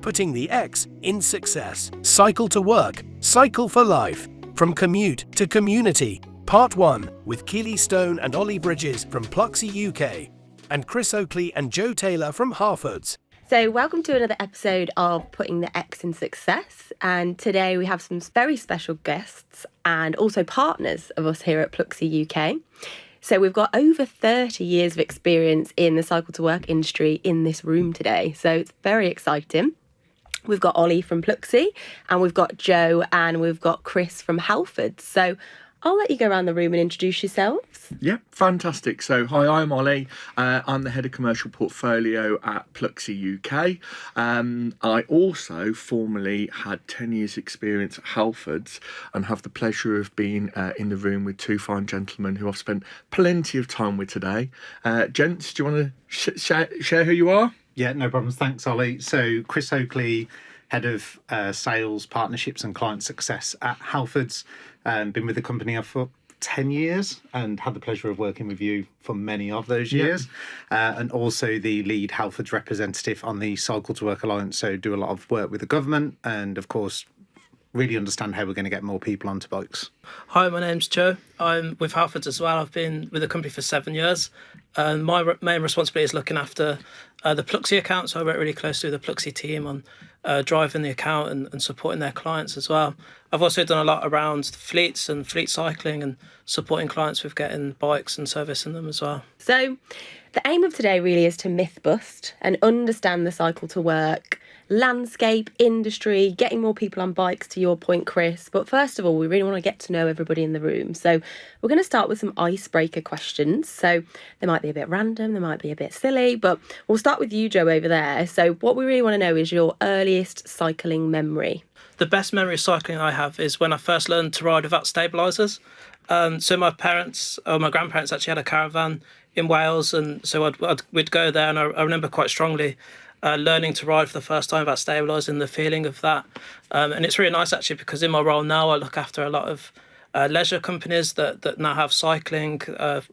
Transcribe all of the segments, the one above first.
putting the X in success. Cycle to work, cycle for life. From commute to community. Part 1 with Keleigh Stone and Olly Bridges from Pluxee UK and Oakley and Joe Taylor from Harfords. So welcome to another episode of Putting the X in Success, and today we have some very special guests and also partners of us here at Pluxee UK. So we've got over 30 years of experience in the cycle to work industry in this room today, so it's very exciting. We've got Olly from Pluxee and we've got Joe and we've got Chris from Halfords. So I'll let you go around the room and introduce yourselves. Yeah, fantastic. So, hi, I'm Olly. I'm the Head of Commercial Portfolio at Pluxee UK. I also formerly had 10 years experience at Halfords and have the pleasure of being in the room with two fine gentlemen who I've spent plenty of time with today. Gents, do you want to share who you are? Yeah, no problems. Thanks, Olly. So, Chris Oakley, Head of Sales, Partnerships and Client Success at Halfords. Been with the company for 10 years and had the pleasure of working with you for many of those years. And also the lead Halfords representative on the Cycle to Work Alliance. So do a lot of work with the government and, of course, really understand how we're going to get more people onto bikes. Hi, my name's Joe. I'm with Halfords as well. I've been with the company for 7 years. My main responsibility is looking after the Pluxee account, so I work really closely with the Pluxee team on driving the account and supporting their clients as well. I've also done a lot around fleets and fleet cycling and supporting clients with getting bikes and servicing them as well. So the aim of today really is to myth bust and understand the cycle to work landscape, industry, getting more people on bikes, to your point, Chris. But first of all, we really want to get to know everybody in the room. So we're going to start with some icebreaker questions. So they might be a bit random, they might be a bit silly, but we'll start with you, Joe, over there. So what we really want to know is your earliest cycling memory. The best memory of cycling I have is when I first learned to ride without stabilisers. So my grandparents actually had a caravan in Wales, and so we'd go there, and I remember quite strongly learning to ride for the first time without stabilising, the feeling of that. And it's really nice actually, because in my role now I look after a lot of leisure companies that now have cycling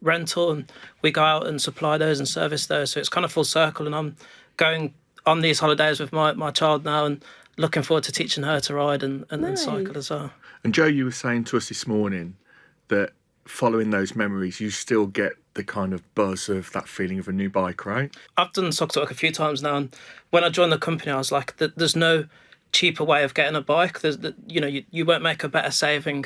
rental, and we go out and supply those and service those. So it's kind of full circle, and I'm going on these holidays with my child now and looking forward to teaching her to ride and cycle as well. And Joe, you were saying to us this morning that following those memories, you still get the kind of buzz of that feeling of a new bike, right? I've done cycle to work a few times now, and when I joined the company, I was like, there's no cheaper way of getting a bike. You won't make a better saving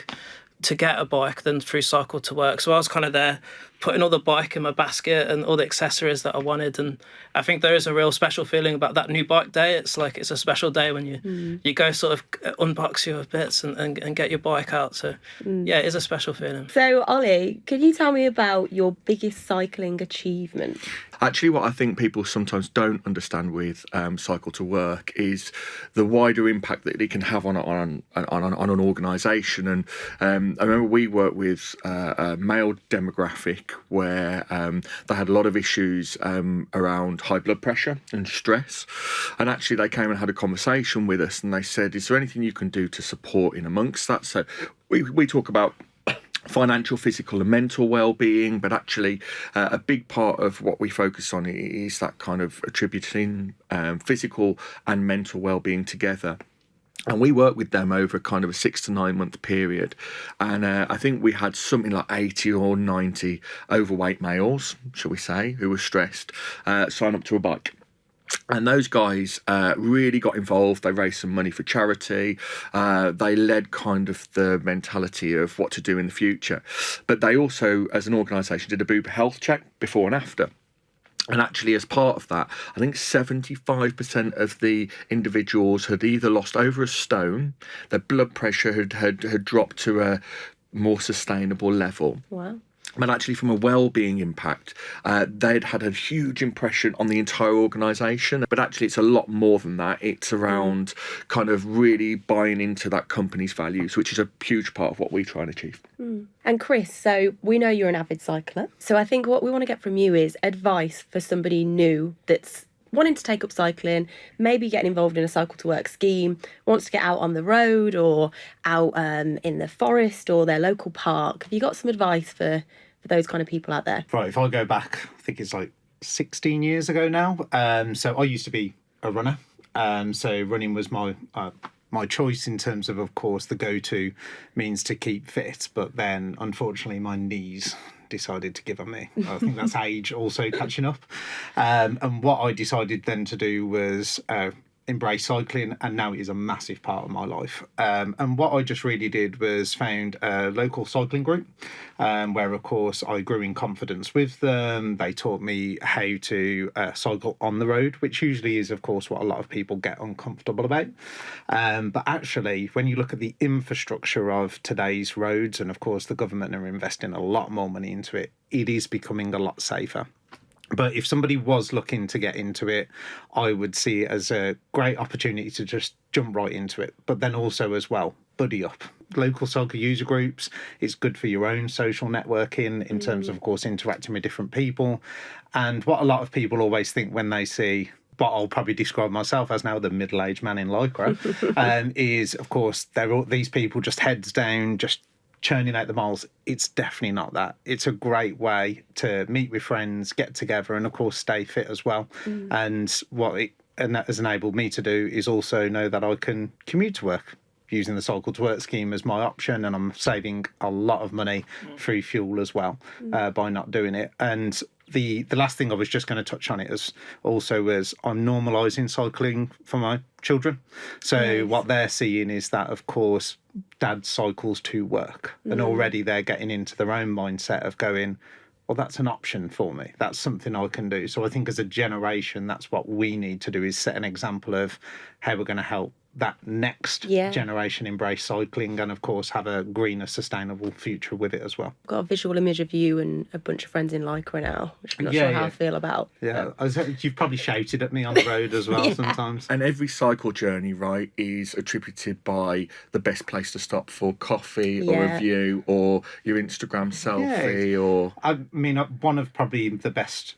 to get a bike than through cycle to work. So I was kind of there putting all the bike in my basket and all the accessories that I wanted, and I think there is a real special feeling about that new bike day. It's like it's a special day when you go sort of unbox your bits and get your bike out. So yeah, it is a special feeling. So Olly, can you tell me about your biggest cycling achievement? Actually, what I think people sometimes don't understand with cycle to work is the wider impact that it can have on an organisation. And I remember we worked with a male demographic where they had a lot of issues around high blood pressure and stress. And actually, they came and had a conversation with us, and they said, "Is there anything you can do to support in amongst that?" So we talk about financial, physical and mental well-being, but actually a big part of what we focus on is that kind of attributing physical and mental well-being together. And we worked with them over kind of a 6 to 9 month period. And I think we had something like 80 or 90 overweight males, shall we say, who were stressed, sign up to a bike. And those guys really got involved. They raised some money for charity. They led kind of the mentality of what to do in the future. But they also, as an organisation, did a boob health check before and after. And actually, as part of that, I think 75% of the individuals had either lost over a stone, their blood pressure had dropped to a more sustainable level. Wow. But actually, from a well-being impact, they'd had a huge impression on the entire organisation. But actually, it's a lot more than that. It's around kind of really buying into that company's values, which is a huge part of what we try and achieve. And Chris, so we know you're an avid cycler. So I think what we want to get from you is advice for somebody new that's wanting to take up cycling, maybe getting involved in a cycle to work scheme, wants to get out on the road or out in the forest or their local park. Have you got some advice for those kind of people out there? Right, if I go back, I think it's like 16 years ago now. So I used to be a runner. So running was my choice in terms of course, the go-to means to keep fit. But then, unfortunately, my knees decided to give on me. I think that's age also catching up. And what I decided then to do was embrace cycling, and now it is a massive part of my life. And what I just really did was found a local cycling group, where of course I grew in confidence with them. They taught me how to cycle on the road, which usually is of course what a lot of people get uncomfortable about. But actually, when you look at the infrastructure of today's roads, and of course the government are investing a lot more money into it, it is becoming a lot safer. But if somebody was looking to get into it, I would see it as a great opportunity to just jump right into it. But then also as well, buddy up. Local cycle user groups, it's good for your own social networking in terms of course, interacting with different people. And what a lot of people always think when they see what I'll probably describe myself as now, the middle-aged man in Lycra, is, of course, they're all these people just heads down, just churning out the miles. It's definitely not that. It's a great way to meet with friends, get together, and of course stay fit as well. And that has enabled me to do is also know that I can commute to work using the cycle to work scheme as my option, and I'm saving a lot of money through fuel as well by not doing it. And the last thing I was just going to touch on it as also is I'm normalising cycling for my children. So what they're seeing is that, of course, dad cycles to work, and already they're getting into their own mindset of going, well, that's an option for me. That's something I can do. So I think as a generation, that's what we need to do, is set an example of how we're going to help that next generation embrace cycling and, of course, have a greener, sustainable future with it as well. I've got a visual image of you and a bunch of friends in Lycra now, which I'm not sure how I feel about. Yeah, you've probably shouted at me on the road as well sometimes. And every cycle journey, right, is attributed by the best place to stop for coffee or a view or your Instagram selfie or... I mean, one of probably the best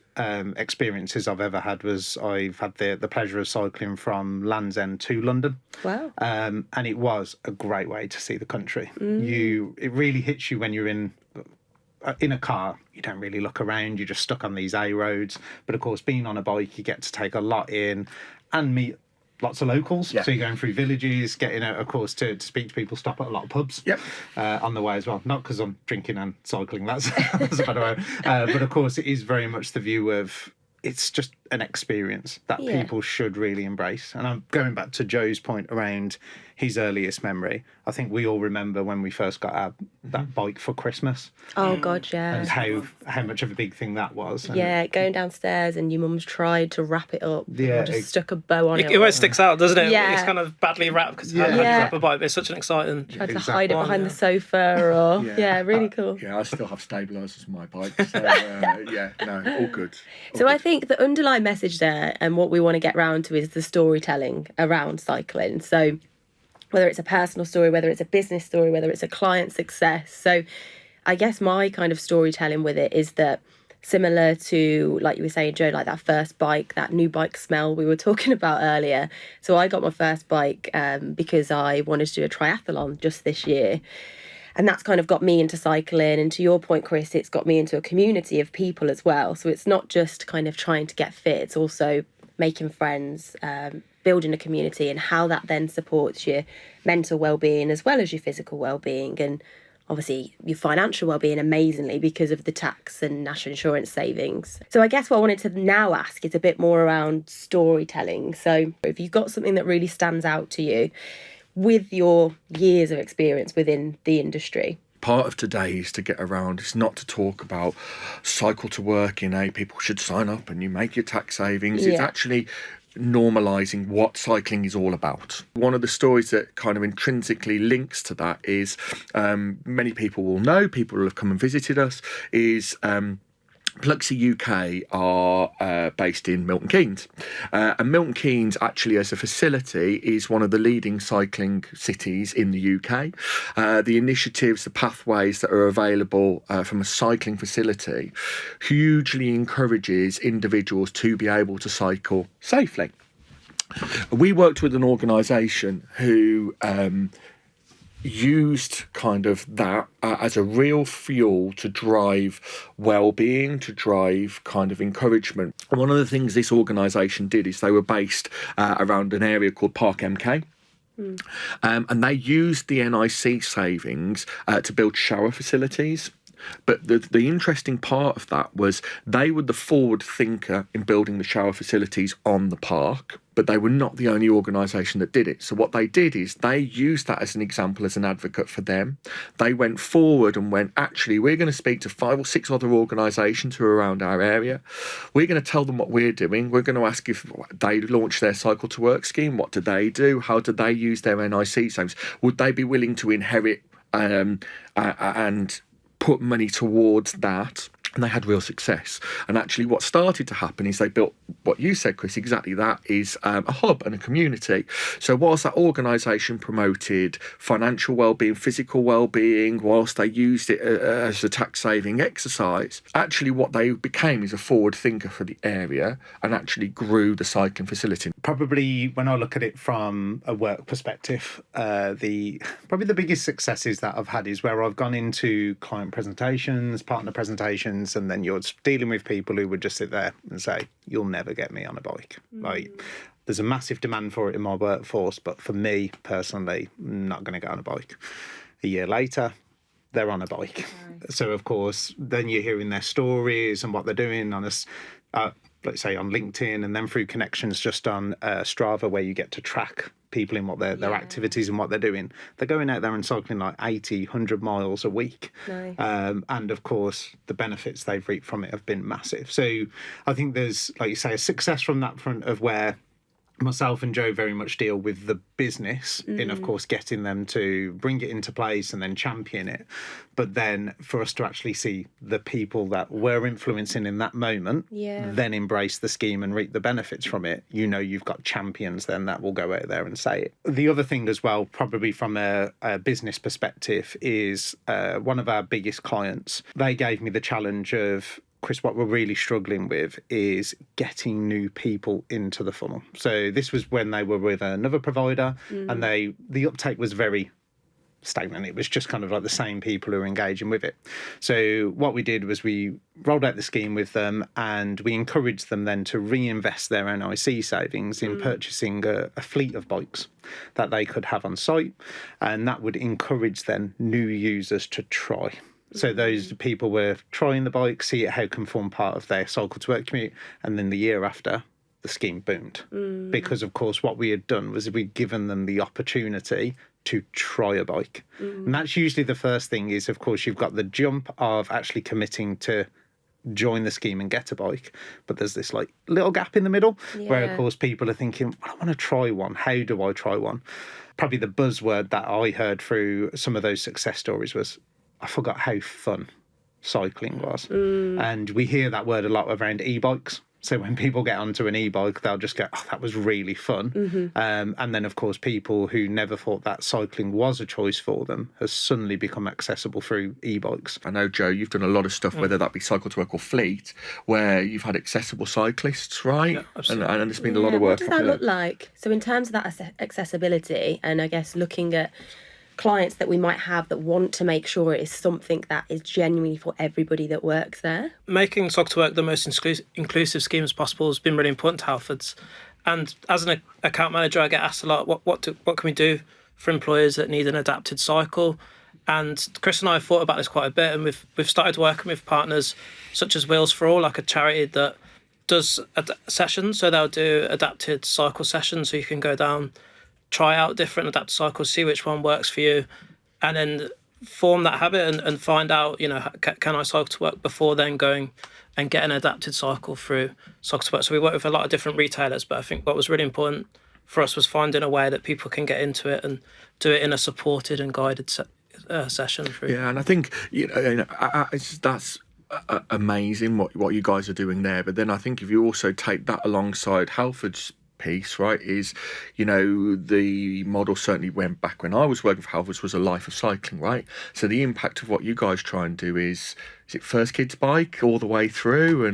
experiences I've ever had was I've had the pleasure of cycling from Land's End to London. Wow. And it was a great way to see the country. It really hits you when you're in a car. You don't really look around, you're just stuck on these A roads. But of course, being on a bike, you get to take a lot in and meet lots of locals. So you're going through villages, getting out, of course, to speak to people, stop at a lot of pubs on the way as well. Not because I'm drinking and cycling, that's a better way. But of course, it is very much the view of it's just an experience that people should really embrace. And I'm going back to Joe's point around his earliest memory. I think we all remember when we first got that bike for Christmas. Oh God, yeah. And how much of a big thing that was. And going downstairs and your mum's tried to wrap it up. Yeah, just stuck a bow on it. It always sticks out, doesn't it? Yeah. It's kind of badly wrapped because how do you wrap a bike? But it's such an exciting. Tried to hide it behind the sofa or really cool. Yeah, I still have stabilisers on my bike. So all good. So I think the underlying message there and what we want to get round to is the storytelling around cycling. So whether it's a personal story, whether it's a business story, whether it's a client success. So I guess my kind of storytelling with it is that similar to, like you were saying, Joe, like that first bike, that new bike smell we were talking about earlier. So I got my first bike because I wanted to do a triathlon just this year. And that's kind of got me into cycling. And to your point, Chris, it's got me into a community of people as well. So it's not just kind of trying to get fit, it's also making friends, building a community, and how that then supports your mental well-being as well as your physical well-being, and obviously your financial well-being amazingly because of the tax and national insurance savings. So I guess what I wanted to now ask is a bit more around storytelling. So if you've got something that really stands out to you with your years of experience within the industry. Part of today is to get around. It's not to talk about cycle to work people should sign up and you make your tax savings. It's actually normalising what cycling is all about. One of the stories that kind of intrinsically links to that is many people will know, people who have come and visited us, is Pluxee UK are based in Milton Keynes. And Milton Keynes actually as a facility is one of the leading cycling cities in the UK. The initiatives, the pathways that are available from a cycling facility hugely encourages individuals to be able to cycle safely. We worked with an organisation who used kind of that as a real fuel to drive well-being, to drive kind of encouragement. And one of the things this organisation did is they were based around an area called Park MK. And they used the NIC savings to build shower facilities. But the interesting part of that was they were the forward thinker in building the shower facilities on the park, but they were not the only organisation that did it. So what they did is they used that as an example, as an advocate for them. They went forward and went, actually, we're going to speak to 5 or 6 other organisations who are around our area. We're going to tell them what we're doing. We're going to ask if they launched their Cycle to Work scheme. What do they do? How do they use their NIC savings? Would they be willing to inherit and put money towards that? And they had real success. And actually what started to happen is they built what you said, Chris, exactly that, is a hub and a community. So whilst that organisation promoted financial well-being, physical well-being, whilst they used it as a tax-saving exercise, actually what they became is a forward thinker for the area and actually grew the cycling facility. Probably when I look at it from a work perspective, probably the biggest successes that I've had is where I've gone into client presentations, partner presentations, and then you're dealing with people who would just sit there and say, you'll never get me on a bike. Like, there's a massive demand for it in my workforce, but for me personally, I'm not going to get on a bike. A year later, they're on a bike. Nice. So of course, then you're hearing their stories and what they're doing on let's say on LinkedIn, and then through connections just on Strava, where you get to track people in what their activities and what they're doing. They're going out there and cycling like 80, 100 miles a week. Nice. And of course, the benefits they've reaped from it have been massive. So I think there's, like you say, a success from that front of where myself and Joe very much deal with the business in, of course, getting them to bring it into place and then champion it. But then for us to actually see the people that we're influencing in that moment, then embrace the scheme and reap the benefits from it, you've got champions then that will go out there and say it. The other thing as well, probably from a business perspective, is one of our biggest clients. They gave me the challenge of, Chris, what we're really struggling with is getting new people into the funnel. So this was when they were with another provider, and the uptake was very stagnant. It was just kind of like the same people who were engaging with it. So what we did was we rolled out the scheme with them, and we encouraged them then to reinvest their NIC savings in purchasing a fleet of bikes that they could have on site, and that would encourage then new users to try. So those people were trying the bike, see how it can form part of their Cycle to Work commute, and then the year after, the scheme boomed. Because, of course, what we had done was we'd given them the opportunity to try a bike. And that's usually the first thing is, of course, you've got the jump of actually committing to join the scheme and get a bike, but there's this like little gap in the middle where, of course, people are thinking, well, I want to try one. How do I try one? Probably the buzzword that I heard through some of those success stories was, I forgot how fun cycling was. And we hear that word a lot around e-bikes. So when people get onto an e-bike, they'll just go, oh, that was really fun. And then, of course, people who never thought that cycling was a choice for them has suddenly become accessible through e-bikes. I know, Joe, you've done a lot of stuff, whether that be Cycle to Work or Fleet, where you've had accessible cyclists, right? Yeah, absolutely. And there's been a lot of work. What does that look like? So in terms of that accessibility, and I guess looking at clients that we might have that want to make sure it is something that is genuinely for everybody that works there. Making Cycle to Work the most inclusive scheme as possible has been really important to Halfords. And as an account manager, I get asked a lot, what can we do for employers that need an adapted cycle? And Chris and I have thought about this quite a bit, and we've started working with partners such as Wheels for All, like a charity that does sessions. So they'll do adapted cycle sessions, so you can go down, try out different adapted cycles, see which one works for you, and then form that habit and find out, can I cycle to work before then going and get an adapted cycle through Cycle to Work. So we work with a lot of different retailers, but I think what was really important for us was finding a way that people can get into it and do it in a supported and guided session through. Yeah, and I think that's amazing what you guys are doing there. But then I think if you also take that alongside Halford's piece, right, is the model certainly went back when I was working for Halfords was a life of cycling, right? So the impact of what you guys try and do is is it first kids bike all the way through,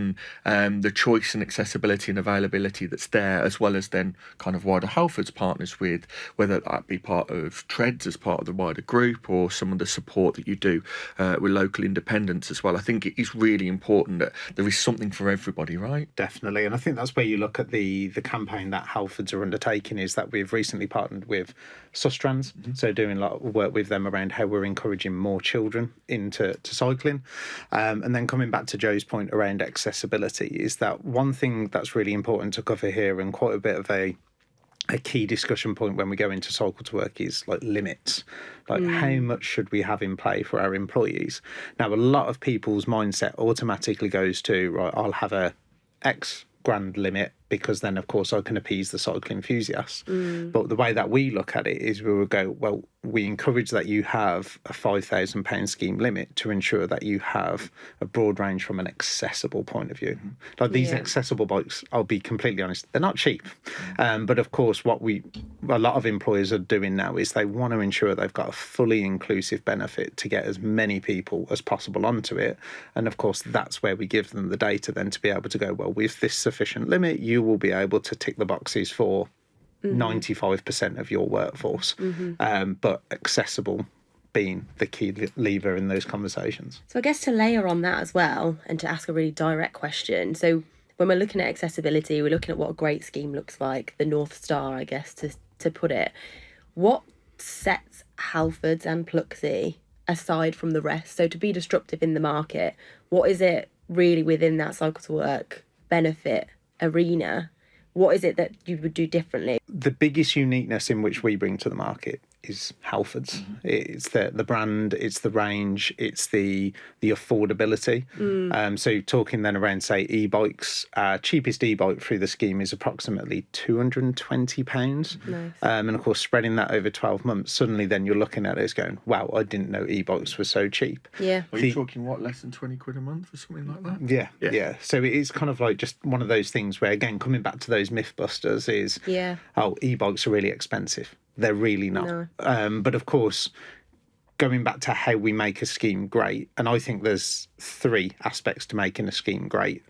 and the choice and accessibility and availability that's there, as well as then kind of wider Halfords partners with, whether that be part of Treads as part of the wider group or some of the support that you do with local independents as well. I think it is really important that there is something for everybody, right? Definitely, and I think that's where you look at the campaign that Halfords are undertaking, is that we've recently partnered with Sustrans, so doing a lot of work with them around how we're encouraging more children into cycling. And then coming back to Joe's point around accessibility, is that one thing that's really important to cover here, and quite a bit of a key discussion point when we go into cycle to work, is like limits. Like how much should we have in play for our employees? Now, a lot of people's mindset automatically goes to, right, I'll have a X grand limit because then of course I can appease the cycle enthusiasts. But the way that we look at it is we will go, well, we encourage that you have a £5,000 scheme limit to ensure that you have a broad range from an accessible point of view. Like these accessible bikes, I'll be completely honest, they're not cheap. But of course, what a lot of employers are doing now is they want to ensure they've got a fully inclusive benefit to get as many people as possible onto it. And of course, that's where we give them the data then to be able to go, well, with this sufficient limit, you will be able to tick the boxes for 95% of your workforce, but accessible being the key lever in those conversations. So I guess to layer on that as well, and to ask a really direct question. So when we're looking at accessibility, we're looking at what a great scheme looks like, the North Star, I guess, to put it. What sets Halfords and Pluxee aside from the rest? So to be disruptive in the market, what is it really within that cycle to work benefit arena? What is it that you would do differently? The biggest uniqueness in which we bring to the market is Halfords. It's the brand, it's the range, it's the affordability. So talking then around, say, e-bikes, cheapest e-bike through the scheme is approximately £220. Nice. And of course, spreading that over 12 months, suddenly then you're looking at it as going, wow, I didn't know e-bikes were so cheap. Yeah. Are you talking, what, less than 20 quid a month or something like that? Yeah. So it is kind of like just one of those things where, again, coming back to those myth busters is, oh, e-bikes are really expensive. They're really not. No. But of course, going back to how we make a scheme great, and I think there's 3 aspects to making a scheme great,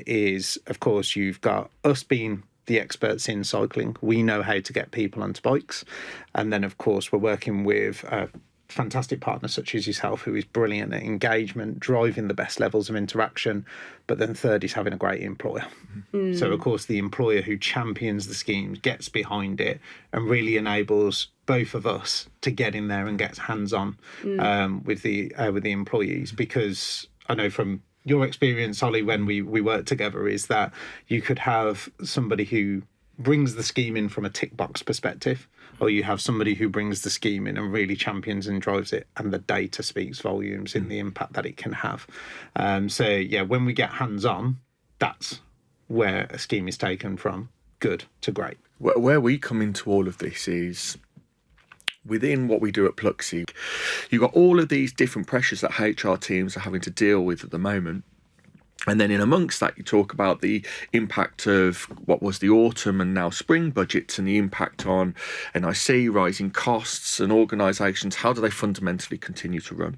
is, of course, you've got us being the experts in cycling. We know how to get people onto bikes. And then, of course, we're working with fantastic partners such as yourself, who is brilliant at engagement, driving the best levels of interaction. But then third is having a great employer. So, of course, the employer who champions the schemes, gets behind it, and really enables both of us to get in there and get hands-on with the employees. Because I know from your experience, Olly, when we work together, is that you could have somebody who brings the scheme in from a tick box perspective, or you have somebody who brings the scheme in and really champions and drives it, and the data speaks volumes in the impact that it can have. So yeah, when we get hands-on, that's where a scheme is taken from good to great. Where we come into all of this is within what we do at Pluxee. You've got all of these different pressures that HR teams are having to deal with at the moment. And then in amongst that, you talk about the impact of what was the autumn and now spring budgets, and the impact on NIC, rising costs, and organisations. How do they fundamentally continue to run?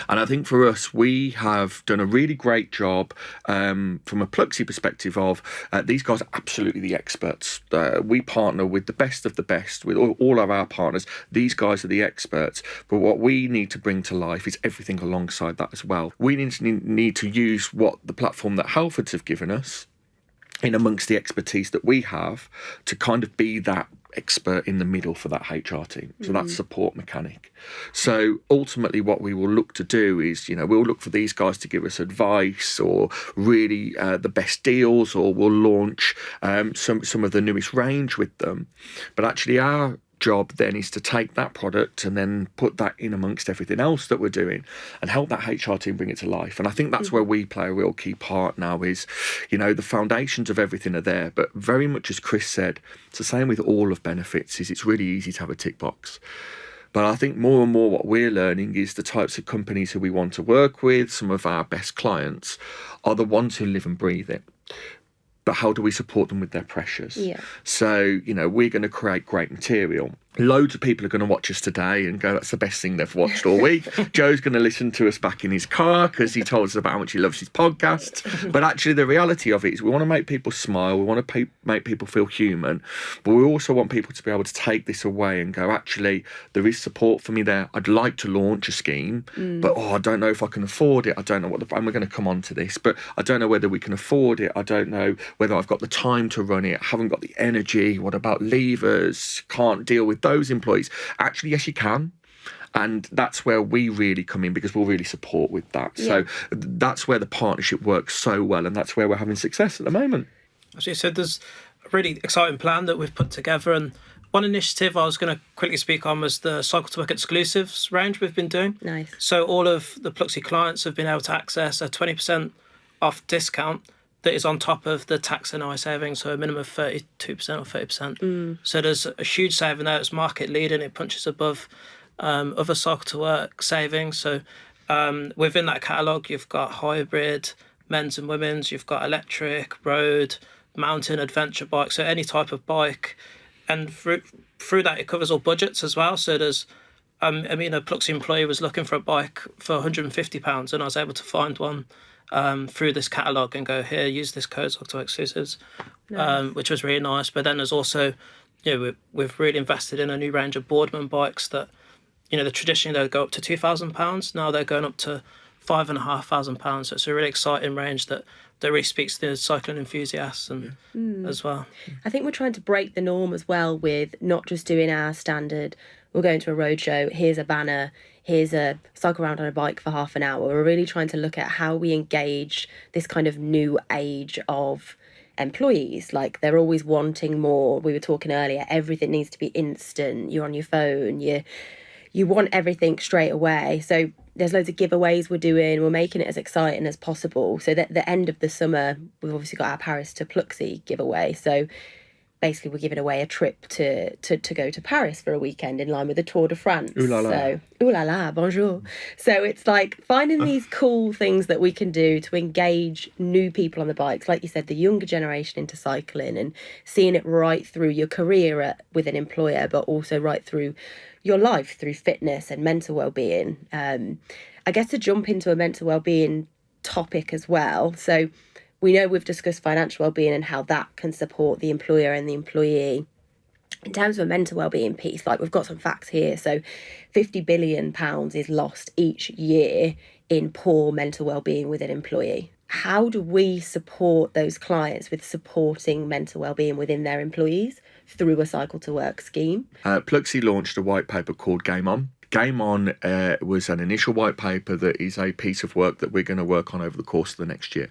And I think for us, we have done a really great job from a Pluxee perspective of these guys are absolutely the experts. We partner with the best of the best, with all of our partners. These guys are the experts. But what we need to bring to life is everything alongside that as well. We need to use what the platform that Halfords have given us in amongst the expertise that we have to kind of be that expert in the middle for that HR team. So that's support mechanic. So ultimately what we will look to do is, we'll look for these guys to give us advice or really the best deals, or we'll launch some of the newest range with them. But actually our job then is to take that product and then put that in amongst everything else that we're doing and help that HR team bring it to life. And I think that's where we play a real key part now is, the foundations of everything are there, but very much as Chris said, it's the same with all of benefits, is it's really easy to have a tick box. But I think more and more what we're learning is the types of companies who we want to work with, some of our best clients, are the ones who live and breathe it. But how do we support them with their pressures? Yeah. So, we're going to create great material. Loads of people are going to watch us today and go, that's the best thing they've watched all week. Joe's going to listen to us back in his car because he told us about how much he loves his podcast. But actually, the reality of it is we want to make people smile. We want to make people feel human. But we also want people to be able to take this away and go, actually, there is support for me there. I'd like to launch a scheme, but I don't know if I can afford it. I don't know and we're going to come on to this, but I don't know whether we can afford it. I don't know whether I've got the time to run it. I haven't got the energy. What about levers? Can't deal with those employees. Actually, yes, you can. And that's where we really come in because we'll really support with that. Yeah. So that's where the partnership works so well, and that's where we're having success at the moment. As you said, there's a really exciting plan that we've put together, and one initiative I was going to quickly speak on was the Cycle to Work exclusives range we've been doing. Nice. So all of the Pluxee clients have been able to access a 20% off discount that is on top of the tax and I savings, so a minimum of 32% or 30%. So there's a huge saving there. It's market leading. It punches above other Cycle to Work savings. So within that catalogue, you've got hybrid, men's and women's. You've got electric, road, mountain, adventure bike. So any type of bike. And through that, it covers all budgets as well. So there's, a Pluxee employee was looking for a bike for £150, and I was able to find one through this catalogue and go, here, use this code, Cycle to Work exclusives, which was really nice. But then there's also, we've really invested in a new range of Boardman bikes that, traditionally they'd go up to £2,000. Now they're going up to £5,500. So it's a really exciting range that really speaks to the cycling enthusiasts as well. I think we're trying to break the norm as well with not just doing our standard, we're going to a roadshow, here's a banner, here's a cycle around on a bike for half an hour. We're really trying to look at how we engage this kind of new age of employees. Like, they're always wanting more. We were talking earlier, everything needs to be instant. You're on your phone, you want everything straight away. So there's loads of giveaways we're doing. We're making it as exciting as possible. So that the end of the summer, we've obviously got our Paris to Pluxee giveaway. So basically we're giving away a trip to go to Paris for a weekend in line with the Tour de France. Ooh la la. So, ooh la la, bonjour. So it's like finding these cool things that we can do to engage new people on the bikes. Like you said, the younger generation into cycling, and seeing it right through your career with an employer, but also right through your life, through fitness and mental well-being. I guess to jump into a mental well-being topic as well. So we know we've discussed financial well-being and how that can support the employer and the employee. In terms of a mental well-being piece, like, we've got some facts here. So £50 billion is lost each year in poor mental well-being with an employee. How do we support those clients with supporting mental well-being within their employees through a Cycle to Work scheme? Pluxee launched a white paper called Game On. Game On was an initial white paper that is a piece of work that we're going to work on over the course of the next year.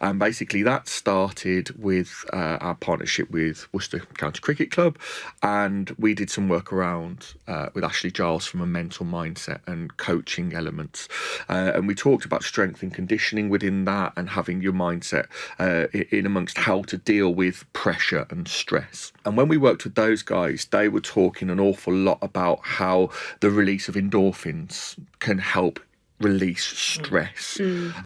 And basically that started with our partnership with Worcester County Cricket Club, and we did some work around with Ashley Giles from a mental mindset and coaching elements. And we talked about strength and conditioning within that, and having your mindset in amongst how to deal with pressure and stress. And when we worked with those guys, they were talking an awful lot about how the release of endorphins can help release stress.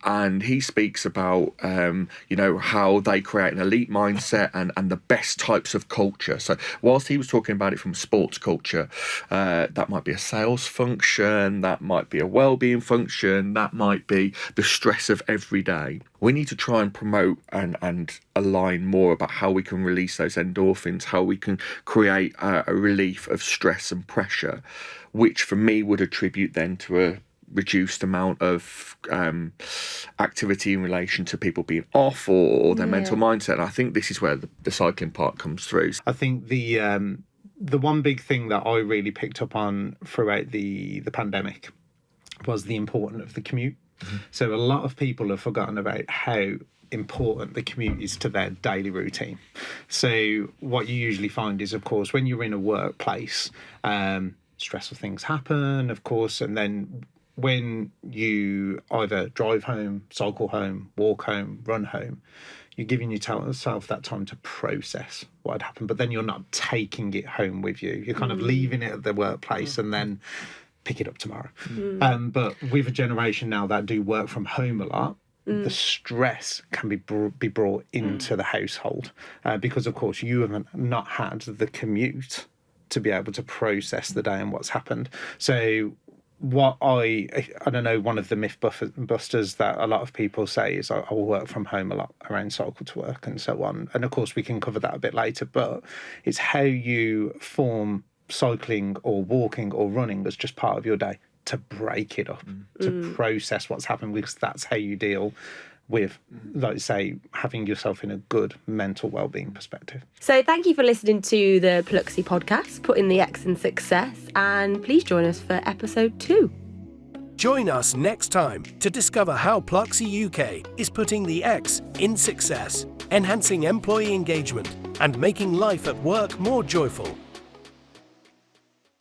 And he speaks about how they create an elite mindset and the best types of culture. So whilst he was talking about it from sports culture, that might be a sales function, that might be a well-being function, that might be the stress of every day. We need to try and promote and align more about how we can release those endorphins, how we can create a relief of stress and pressure, which for me would attribute then to a reduced amount of activity in relation to people being off or their mental mindset. And I think this is where the cycling part comes through. I think the one big thing that I really picked up on throughout the pandemic was the importance of the commute. So a lot of people have forgotten about how important the commute is to their daily routine. So what you usually find is, of course, when you're in a workplace, stressful things happen, of course, and then when you either drive home, cycle home, walk home, run home, you're giving yourself that time to process what had happened, but then you're not taking it home with you. You're kind of leaving it at the workplace and then pick it up tomorrow. But with a generation now that do work from home a lot, the stress can be brought into the household because, of course, you have not had the commute to be able to process the day and what's happened. So what I don't know, one of the myth busters that a lot of people say is I will work from home a lot around cycle to work and so on. And of course we can cover that a bit later, but it's how you form cycling or walking or running as just part of your day, to break it up, to process what's happened, because that's how you deal with, like you say, having yourself in a good mental well-being perspective. So thank you for listening to the Pluxee podcast, Putting the X in Success, and please join us for episode 2. Join us next time to discover how Pluxee UK is putting the X in success, enhancing employee engagement and making life at work more joyful.